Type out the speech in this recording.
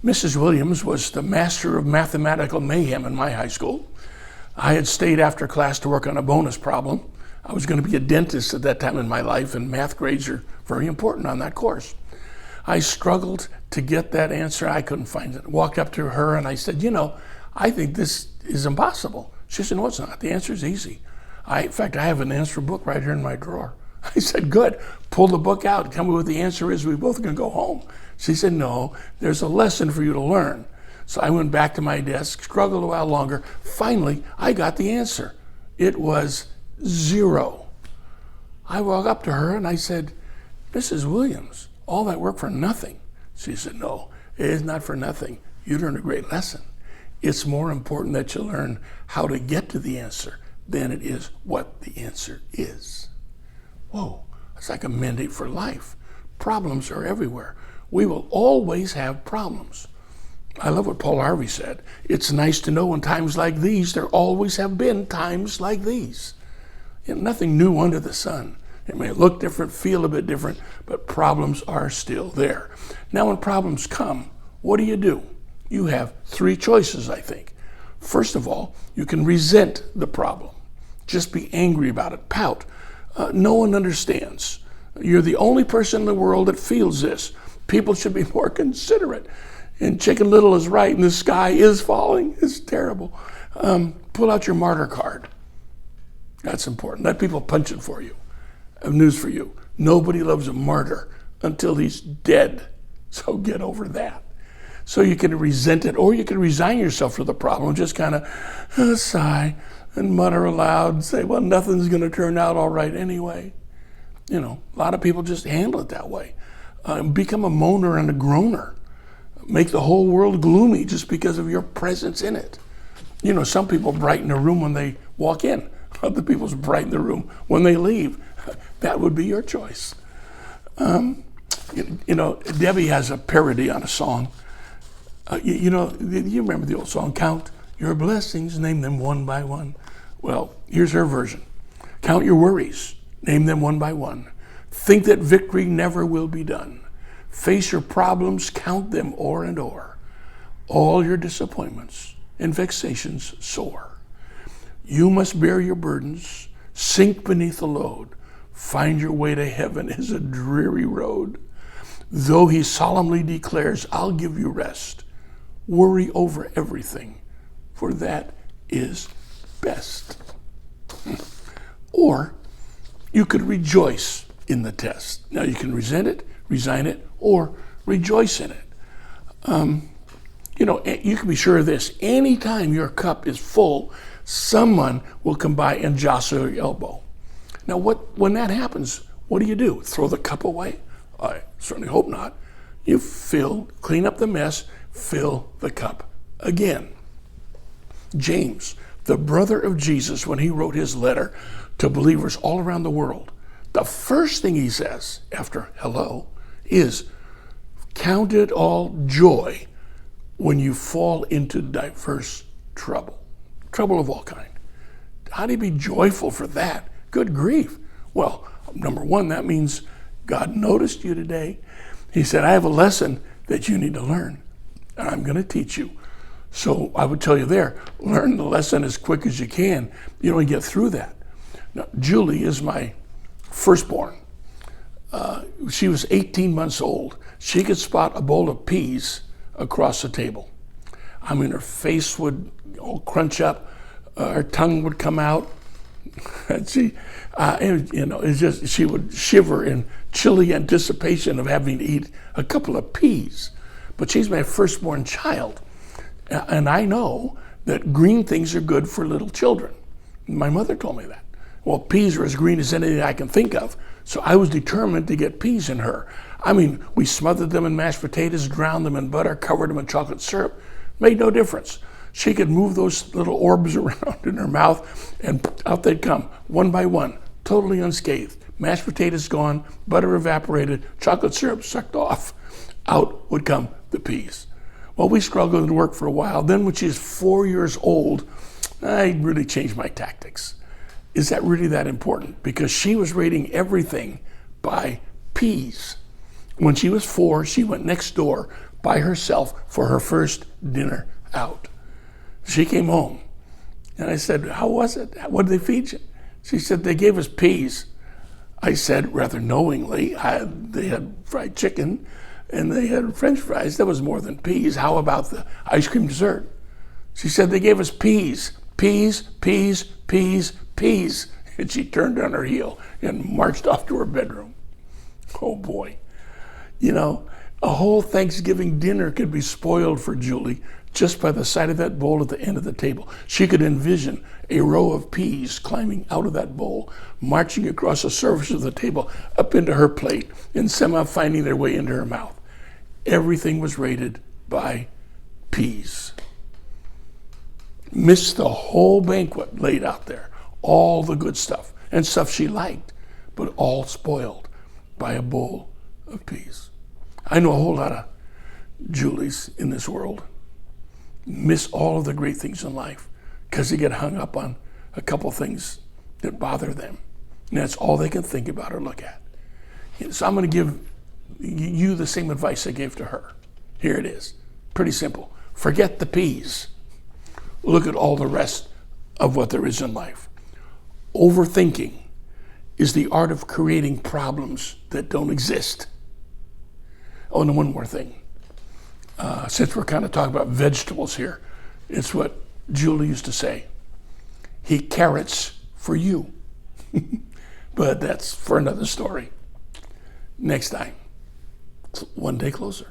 Mrs. Williams was the master of mathematical mayhem in my high school. I had stayed after class to work on a bonus problem. I was going to be a dentist at that time in my life, and math grades are very important on that course. I struggled to get that answer. I couldn't find it. Walked up to her and I said, I think this is impossible. She said, no, it's not. The answer is easy. In fact, I have an answer book right here in my drawer. I said, good. Pull the book out. Tell me what the answer is. We both can go home. She said, no, there's a lesson for you to learn. So I went back to my desk, struggled a while longer. Finally, I got the answer. It was 0. I walked up to her and I said, Mrs. Williams, all that work for nothing. She said, no, it is not for nothing. You learned a great lesson. It's more important that you learn how to get to the answer than it is what the answer is. Whoa, that's like a mandate for life. Problems are everywhere. We will always have problems. I love what Paul Harvey said. It's nice to know in times like these, there always have been times like these. Nothing new under the sun. It may look different, feel a bit different, but problems are still there. Now, when problems come, what do? You have 3 choices, I think. First of all, you can resent the problem. Just be angry about it, pout. No one understands. You're the only person in the world that feels this. People should be more considerate. And Chicken Little is right, and the sky is falling. It's terrible. Pull out your martyr card. That's important. Let people punch it for you. I have news for you. Nobody loves a martyr until he's dead. So get over that. So you can resent it, or you can resign yourself to the problem, just kind of sigh and mutter aloud and say, well, nothing's going to turn out all right anyway. A lot of people just handle it that way. Become a moaner and a groaner. Make the whole world gloomy just because of your presence in it. Some people brighten a room when they walk in. Other people brighten the room when they leave. That would be your choice. Debbie has a parody on a song. You remember the old song, Count Your Blessings, Name Them One by One. Well, here's her version. Count your worries, name them one by one. Think that victory never will be done. Face your problems, count them o'er and o'er. All your disappointments and vexations soar. You must bear your burdens, sink beneath the load. Find your way to heaven is a dreary road. Though he solemnly declares, I'll give you rest. Worry over everything, for that is best. Or you could rejoice in the test. Now you can resent it, resign it, or rejoice in it. You can be sure of this. Anytime your cup is full, someone will come by and jostle your elbow. Now, when that happens, what do? Throw the cup away? I certainly hope not. You clean up the mess, fill the cup again. James, the brother of Jesus, when he wrote his letter to believers all around the world, the first thing he says after hello is, count it all joy when you fall into diverse trouble of all kind. How do you be joyful for that? Good grief. Well, number one, that means God noticed you today. He said, I have a lesson that you need to learn, and I'm going to teach you. So I would tell you there, learn the lesson as quick as you can. You don't get through that. Now, Julie is my firstborn. She was 18 months old. She could spot a bowl of peas across the table. I mean, her face would crunch up, her tongue would come out. She would shiver in chilly anticipation of having to eat a couple of peas. But she's my firstborn child. And I know that green things are good for little children. My mother told me that. Well, peas are as green as anything I can think of. So I was determined to get peas in her. I mean, we smothered them in mashed potatoes, drowned them in butter, covered them in chocolate syrup. Made no difference. She could move those little orbs around in her mouth, and out they'd come, one by one, totally unscathed. Mashed potatoes gone, butter evaporated, chocolate syrup sucked off. Out would come the peas. Well, we struggled to work for a while. Then when she was 4 years old, I really changed my tactics. Is that really that important? Because she was rating everything by peas. When she was 4, she went next door, by herself for her first dinner out. She came home, and I said, how was it? What did they feed you? She said, they gave us peas. I said, rather knowingly, they had fried chicken, and they had French fries. That was more than peas. How about the ice cream dessert? She said, they gave us peas, peas, peas, peas, peas. And she turned on her heel and marched off to her bedroom. Oh boy. You know, a whole Thanksgiving dinner could be spoiled for Julie just by the sight of that bowl at the end of the table. She could envision a row of peas climbing out of that bowl, marching across the surface of the table up into her plate, and somehow finding their way into her mouth. Everything was rated by peas. Missed the whole banquet laid out there. All the good stuff and stuff she liked, but all spoiled by a bowl of peas. I know a whole lot of Julies in this world. Miss all of the great things in life because they get hung up on a couple things that bother them. And that's all they can think about or look at. So I'm going to give you the same advice I gave to her. Here it is. Pretty simple. Forget the peas. Look at all the rest of what there is in life. Overthinking is the art of creating problems that don't exist. Oh, and one more thing. Since we're kind of talking about vegetables here, it's what Julie used to say. He carrots for you. But that's for another story. Next time. One day closer.